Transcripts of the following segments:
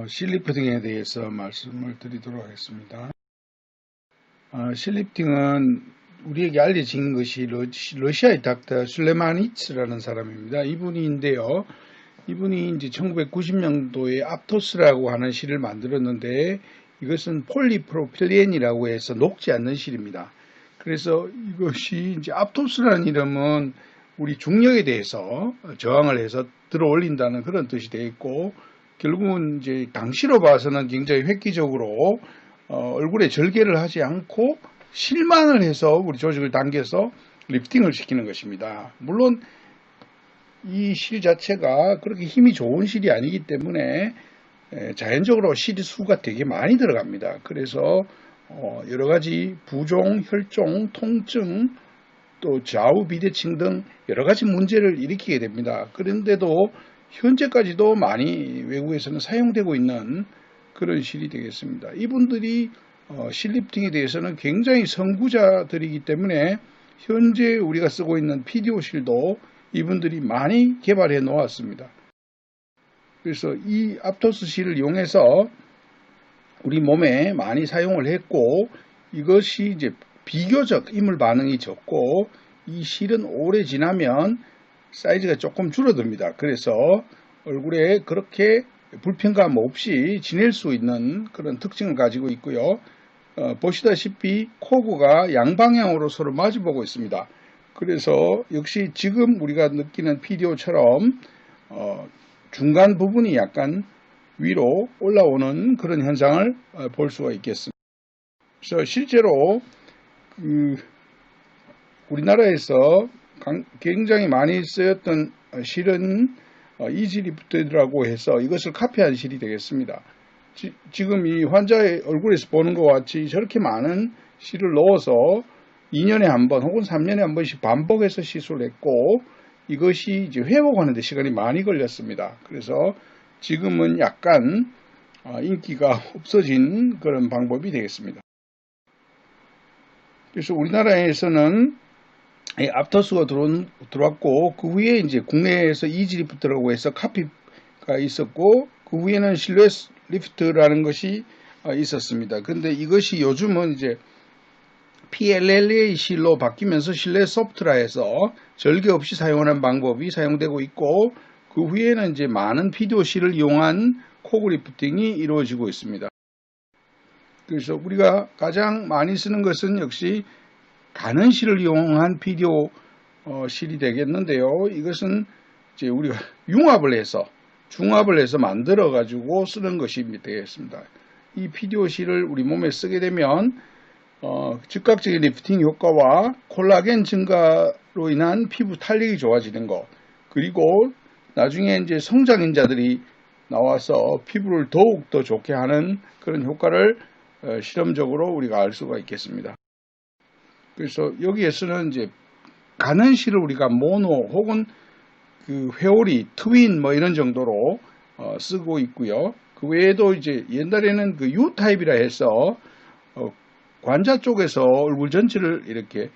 실리프팅에 대해서 말씀을 드리도록 하겠습니다. 실리프팅은 우리에게 알려진 것이 러시아의 닥터 슐레마니츠라는 사람입니다. 이분인데요. 이분이 이제 1990년도에 앞토스라고 하는 실을 만들었는데 이것은 폴리프로필렌이라고 해서 녹지 않는 실입니다. 그래서 이것이 이제 앞토스라는 이름은 우리 중력에 대해서 저항을 해서 들어올린다는 그런 뜻이 되어 있고, 결국은 이제 당시로 봐서는 굉장히 획기적으로 얼굴에 절개를 하지 않고 실만을 해서 우리 조직을 당겨서 리프팅을 시키는 것입니다. 물론 이 실 자체가 그렇게 힘이 좋은 실이 아니기 때문에 자연적으로 실 수가 되게 많이 들어갑니다. 그래서 여러 가지 부종, 혈종, 통증, 또 좌우 비대칭 등 여러 가지 문제를 일으키게 됩니다. 그런데도 현재까지도 많이 외국에서는 사용되고 있는 그런 실이 되겠습니다. 이분들이 실리프팅에 대해서는 굉장히 선구자들이기 때문에 현재 우리가 쓰고 있는 PDO 실도 이분들이 많이 개발해 놓았습니다. 그래서 이 앞토스 실을 이용해서 우리 몸에 많이 사용을 했고, 이것이 이제 비교적 이물 반응이 적고 이 실은 오래 지나면 사이즈가 조금 줄어듭니다. 그래서 얼굴에 그렇게 불편감 없이 지낼 수 있는 그런 특징을 가지고 있고요. 보시다시피 코브가 양방향으로 서로 마주보고 있습니다. 그래서 역시 지금 우리가 느끼는 PDO처럼 중간 부분이 약간 위로 올라오는 그런 현상을 볼 수가 있겠습니다. 그래서 실제로 우리나라에서 굉장히 많이 쓰였던 실은 이지리프트라고 해서 이것을 카피한 실이 되겠습니다. 지금 이 환자의 얼굴에서 보는 것 같이 저렇게 많은 실을 넣어서 2년에 한 번 혹은 3년에 한 번씩 반복해서 시술을 했고, 이것이 이제 회복하는 데 시간이 많이 걸렸습니다. 그래서 지금은 약간 인기가 없어진 그런 방법이 되겠습니다. 그래서 우리나라에서는 앞토스가 들어왔고, 그 후에 이제 국내에서 이지리프트라고 해서 카피가 있었고, 그 후에는 실루엣 리프트라는 것이 있었습니다. 근데 이것이 요즘은 이제 PLLA 실로 바뀌면서 실루엣 소프트라 해서 절개 없이 사용하는 방법이 사용되고 있고, 그 후에는 이제 많은 PDO 실을 이용한 코그 리프팅이 이루어지고 있습니다. 그래서 우리가 가장 많이 쓰는 것은 역시 가는 실을 이용한 PDO 실이 되겠는데요. 이것은 이제 우리가 융합을 해서 중합을 해서 만들어 가지고 쓰는 것이 되겠습니다. 이 PDO 실을 우리 몸에 쓰게 되면 즉각적인 리프팅 효과와 콜라겐 증가로 인한 피부 탄력이 좋아지는 것, 그리고 나중에 이제 성장인자들이 나와서 피부를 더욱 더 좋게 하는 그런 효과를 실험적으로 우리가 알 수가 있겠습니다. 그래서 여기에서는 이제 가는 실을 우리가 모노 혹은 그 회오리, 트윈 뭐 이런 정도로 쓰고 있고요. 그 외에도 이제 옛날에는 그 U 타입이라 해서 관자 쪽에서 얼굴 전체를 이렇게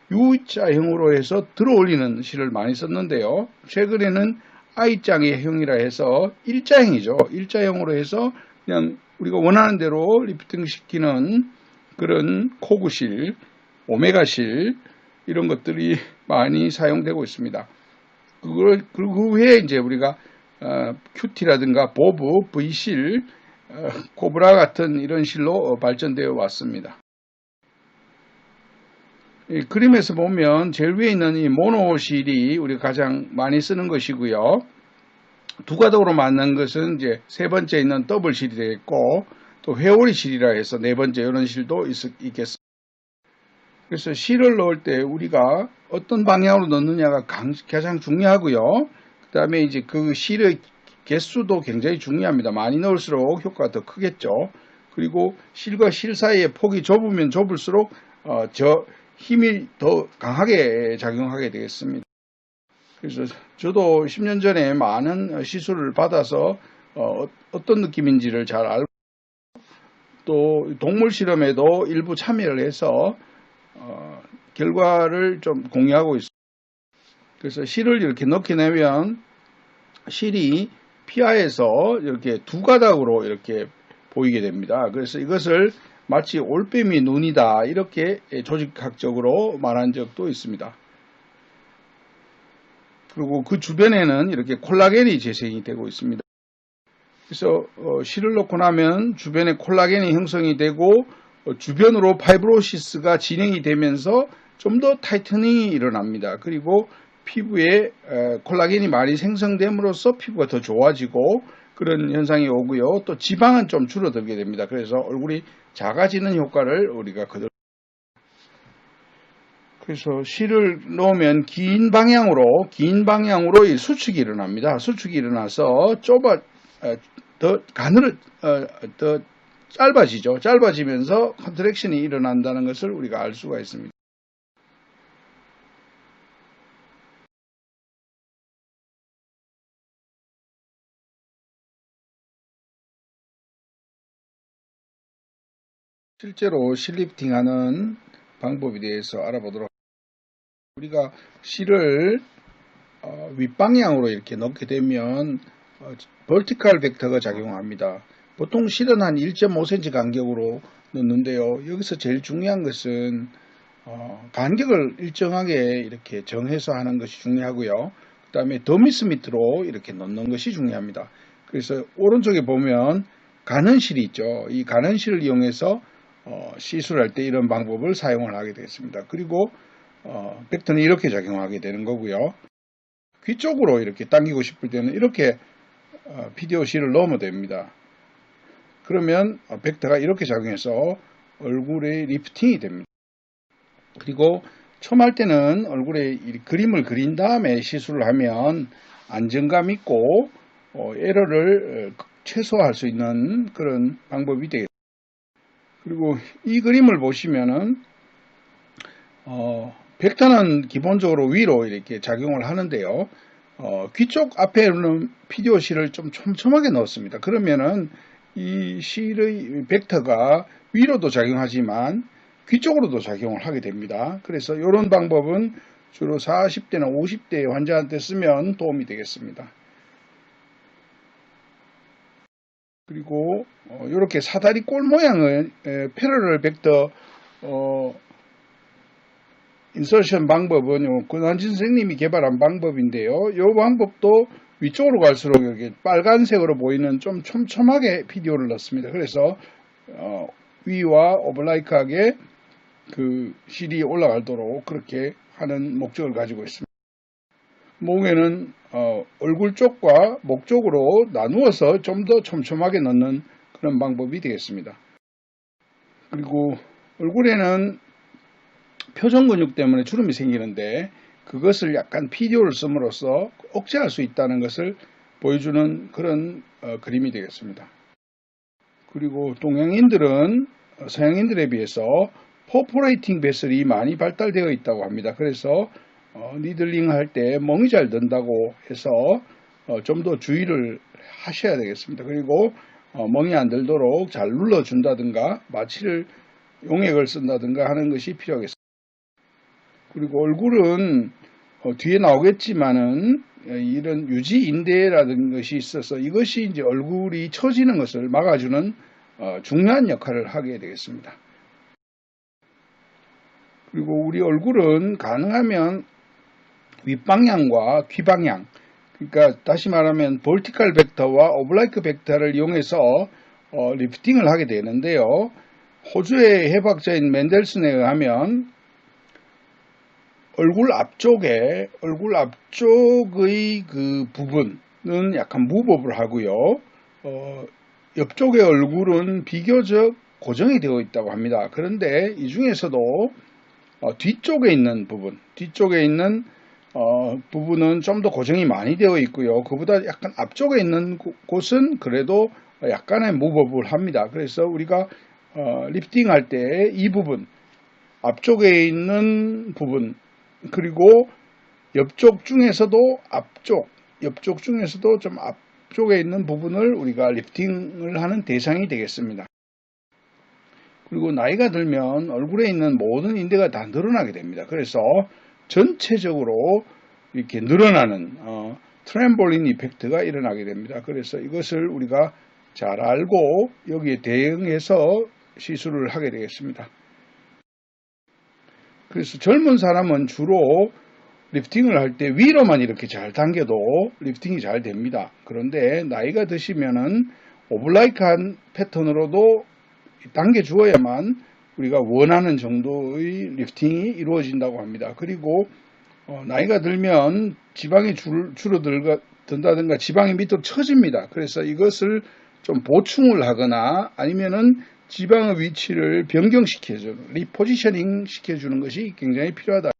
U자형으로 해서 들어올리는 실을 많이 썼는데요. 최근에는 I자형이라 해서 일자형이죠. 일자형으로 해서 그냥 우리가 원하는 대로 리프팅 시키는 그런 코그실, 오메가실 이런 것들이 많이 사용되고 있습니다. 그 후에 이제 우리가 큐티라든가 보브, V실, 코브라 같은 이런 실로 발전되어 왔습니다. 이 그림에서 보면 제일 위에 있는 이 모노실이 우리가 가장 많이 쓰는 것이고요. 두 가닥으로 만든 것은 이제 세 번째 있는 더블실이 되겠고, 또 회오리 실이라 해서 네 번째 이런 실도 있겠습니다. 그래서 실을 넣을 때 우리가 어떤 방향으로 넣느냐가 가장 중요하고요. 그 다음에 이제 그 실의 개수도 굉장히 중요합니다. 많이 넣을수록 효과가 더 크겠죠. 그리고 실과 실 사이의 폭이 좁으면 좁을수록 힘이 더 강하게 작용하게 되겠습니다. 그래서 저도 10년 전에 많은 시술을 받아서 어떤 느낌인지를 잘 알고, 또 동물 실험에도 일부 참여를 해서 결과를 좀 공유하고 있습니다. 그래서 실을 이렇게 넣게 되면 실이 피하에서 이렇게 두 가닥으로 이렇게 보이게 됩니다. 그래서 이것을 마치 올빼미 눈이다 이렇게 조직학적으로 말한 적도 있습니다. 그리고 그 주변에는 이렇게 콜라겐이 재생이 되고 있습니다. 그래서 실을 놓고 나면 주변에 콜라겐이 형성이 되고 주변으로 파이브로시스가 진행이 되면서 좀 더 타이트닝이 일어납니다. 그리고 피부에 콜라겐이 많이 생성됨으로써 피부가 더 좋아지고 그런 현상이 오고요. 또 지방은 좀 줄어들게 됩니다. 그래서 얼굴이 작아지는 효과를 우리가 그대로. 그래서 실을 놓으면 긴 방향으로 이 수축이 일어납니다. 수축이 일어나서 더 짧아지죠. 짧아지면서 컨트랙션이 일어난다는 것을 우리가 알 수가 있습니다. 실제로 실리프팅하는 방법에 대해서 알아보도록 하겠습니다. 우리가 실을 윗방향으로 이렇게 넣게 되면 버티컬 벡터가 작용합니다. 보통 실은 한 1.5cm 간격으로 넣는데요. 여기서 제일 중요한 것은 간격을 일정하게 이렇게 정해서 하는 것이 중요하고요. 그 다음에 더 밑으로 이렇게 넣는 것이 중요합니다. 그래서 오른쪽에 보면 가는실이 있죠. 이 가는실을 이용해서 시술할 때 이런 방법을 사용을 하게 되겠습니다. 그리고 벡터는 이렇게 작용하게 되는 거고요. 귀 쪽으로 이렇게 당기고 싶을 때는 이렇게 PDOC를 넣으면 됩니다. 그러면 벡터가 이렇게 작용해서 얼굴에 리프팅이 됩니다. 그리고 처음 할 때는 얼굴에 이 그림을 그린 다음에 시술을 하면 안정감 있고 에러를 최소화할 수 있는 그런 방법이 되겠습니다. 그리고 이 그림을 보시면은 벡터는 기본적으로 위로 이렇게 작용을 하는데요. 귀 쪽 앞에는 PDOC를 좀 촘촘하게 넣었습니다. 그러면은 이 실의 벡터가 위로도 작용하지만 귀 쪽으로도 작용을 하게 됩니다. 그래서 이런 방법은 주로 40대나 50대 환자한테 쓰면 도움이 되겠습니다. 그리고 이렇게 사다리 꼴 모양의 패러럴 벡터 인서션 방법은 권한진 선생님이 개발한 방법인데요. 이 방법도 위쪽으로 갈수록 이렇게 빨간색으로 보이는 좀 촘촘하게 PDO를 넣습니다. 그래서 위와 오블라이크하게 그 실이 올라가도록 그렇게 하는 목적을 가지고 있습니다. 목에는 얼굴 쪽과 목 쪽으로 나누어서 좀 더 촘촘하게 넣는 그런 방법이 되겠습니다. 그리고 얼굴에는 표정 근육 때문에 주름이 생기는데 그것을 약간 PDO를 씀으로써 억제할 수 있다는 것을 보여주는 그런 그림이 되겠습니다. 그리고 동양인들은 서양인들에 비해서 퍼포레이팅 베슬이 많이 발달되어 있다고 합니다. 그래서 니들링 할 때 멍이 잘 든다고 해서 좀 더 주의를 하셔야 되겠습니다. 그리고 멍이 안 들도록 잘 눌러준다든가 마취를 용액을 쓴다든가 하는 것이 필요하겠습니다. 그리고 얼굴은 뒤에 나오겠지만은 이런 유지인대라는 것이 있어서 이것이 이제 얼굴이 처지는 것을 막아주는 중요한 역할을 하게 되겠습니다. 그리고 우리 얼굴은 가능하면 윗방향과 귀방향, 그러니까 다시 말하면 볼티컬 벡터와 오블라이크 벡터를 이용해서 리프팅을 하게 되는데요. 호주의 해박자인 맨델슨에 의하면 얼굴 앞쪽의 그 부분은 약간 무법을 하고요. 옆쪽의 얼굴은 비교적 고정이 되어 있다고 합니다. 그런데 이 중에서도 뒤쪽에 있는 부분은 좀 더 고정이 많이 되어 있고요. 그보다 약간 앞쪽에 있는 곳은 그래도 약간의 무법을 합니다. 그래서 우리가 리프팅 할 때 이 부분, 앞쪽에 있는 부분, 그리고 옆쪽 중에서도 좀 앞쪽에 있는 부분을 우리가 리프팅을 하는 대상이 되겠습니다. 그리고 나이가 들면 얼굴에 있는 모든 인대가 다 늘어나게 됩니다. 그래서 전체적으로 이렇게 늘어나는 트램볼린 이펙트가 일어나게 됩니다. 그래서 이것을 우리가 잘 알고 여기에 대응해서 시술을 하게 되겠습니다. 그래서 젊은 사람은 주로 리프팅을 할 때 위로만 이렇게 잘 당겨도 리프팅이 잘 됩니다. 그런데 나이가 드시면은 오블라이크한 패턴으로도 당겨 주어야만 우리가 원하는 정도의 리프팅이 이루어진다고 합니다. 그리고 나이가 들면 지방이 줄어든다든가 지방이 밑으로 처집니다. 그래서 이것을 좀 보충을 하거나 아니면은 지방의 위치를 변경시켜주는 리포지셔닝 시켜주는 것이 굉장히 필요하다.